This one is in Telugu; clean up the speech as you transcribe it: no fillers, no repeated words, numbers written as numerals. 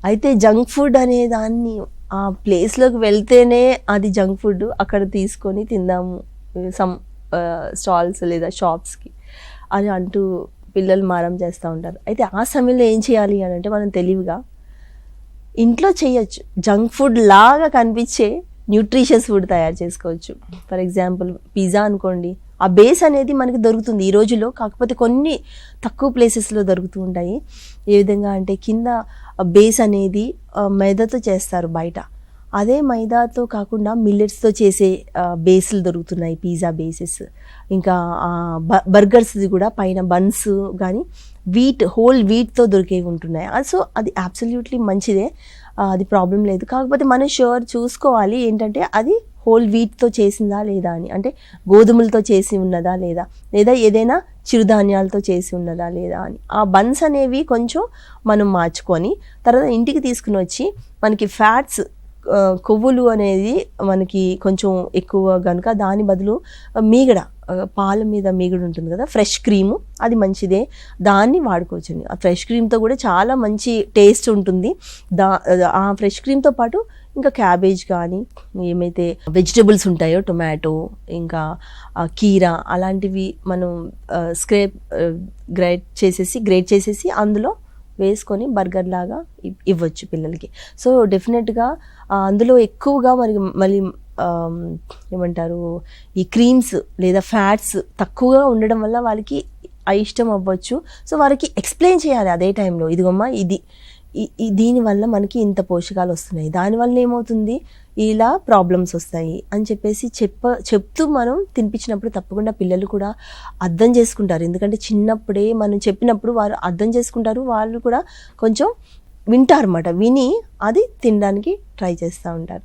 అయితే జంక్ ఫుడ్ అనే దాన్ని ఆ ప్లేస్లోకి వెళ్తేనే అది జంక్ ఫుడ్, అక్కడ తీసుకొని తిందాము సమ్ స్టాల్స్ లేదా షాప్స్కి అని అంటూ పిల్లలు మారం చేస్తూ ఉంటారు. అయితే ఆ సమయంలో ఏం చేయాలి అని అంటే మనం తెలివిగా ఇంట్లో చేయొచ్చు. జంక్ ఫుడ్ లాగా కనిపించే న్యూట్రిషియస్ ఫుడ్ తయారు చేసుకోవచ్చు. ఫర్ ఎగ్జాంపుల్ పిజ్జా అనుకోండి, ఆ బేస్ అనేది మనకి దొరుకుతుంది ఈ రోజుల్లో, కాకపోతే కొన్ని తక్కువ ప్లేసెస్లో దొరుకుతూ ఉంటాయి. ఏ విధంగా అంటే కింద బేస్ అనేది మైదాతో చేస్తారు బయట, అదే మైదాతో కాకుండా మిల్లెట్స్తో చేసే బేస్లు దొరుకుతున్నాయి, పిజ్జా బేసెస్. ఇంకా బర్గర్స్ది కూడా పైన బన్స్ కానీ హోల్ వీట్తో దొరికేవి ఉంటున్నాయి. సో అది అబ్సల్యూట్లీ మంచిదే, అది ప్రాబ్లం లేదు. కాకపోతే మనం చూసుకోవాలి ఏంటంటే అది హోల్ వీట్తో చేసిందా లేదా అని, అంటే గోధుమలతో చేసి ఉన్నదా లేదా, లేదా ఏదైనా చిరుధాన్యాలతో చేసి ఉన్నదా లేదా అని. ఆ బన్స్ అనేవి కొంచెం మనం మార్చుకొని తర్వాత ఇంటికి తీసుకుని వచ్చి, మనకి ఫ్యాట్స్ కొవ్వులు అనేది మనకి కొంచెం ఎక్కువ కనుక దాని బదులు మీగడ, పాల మీద మీగడ ఉంటుంది కదా, ఫ్రెష్ క్రీము, అది మంచిదే, దాన్ని వాడుకోవచ్చండి. ఆ ఫ్రెష్ క్రీమ్తో కూడా చాలా మంచి టేస్ట్ ఉంటుంది. ఆ ఫ్రెష్ క్రీమ్తో పాటు ఇంకా క్యాబేజ్ కానీ ఏమైతే వెజిటబుల్స్ ఉంటాయో, టొమాటో ఇంకా కీరా అలాంటివి మనం గ్రేట్ చేసేసి అందులో వేసుకొని బర్గర్ లాగా ఇవ్వచ్చు పిల్లలకి. సో డెఫినెట్గా అందులో ఎక్కువగా మళ్ళీ ఏమంటారు, ఈ క్రీమ్స్ లేదా ఫ్యాట్స్ తక్కువగా ఉండడం వల్ల వాళ్ళకి ఇష్టం అవ్వచ్చు. సో వారికి ఎక్స్ప్లెయిన్ చేయాలి అదే టైంలో, ఇదిగమ్మా దీనివల్ల మనకి ఇంత పోషకాలు వస్తున్నాయి, దానివల్ల ఏమవుతుంది, ఇలా ప్రాబ్లమ్స్ వస్తాయి అని చెప్పేసి చెప్తూ మనం తినిపించినప్పుడు తప్పకుండా పిల్లలు కూడా అర్థం చేసుకుంటారు. ఎందుకంటే చిన్నప్పుడే మనం చెప్పినప్పుడు వారు అర్థం చేసుకుంటారు, వాళ్ళు కూడా కొంచెం వింటారు అన్నమాట, విని అది తినడానికి ట్రై చేస్తూ ఉంటారు.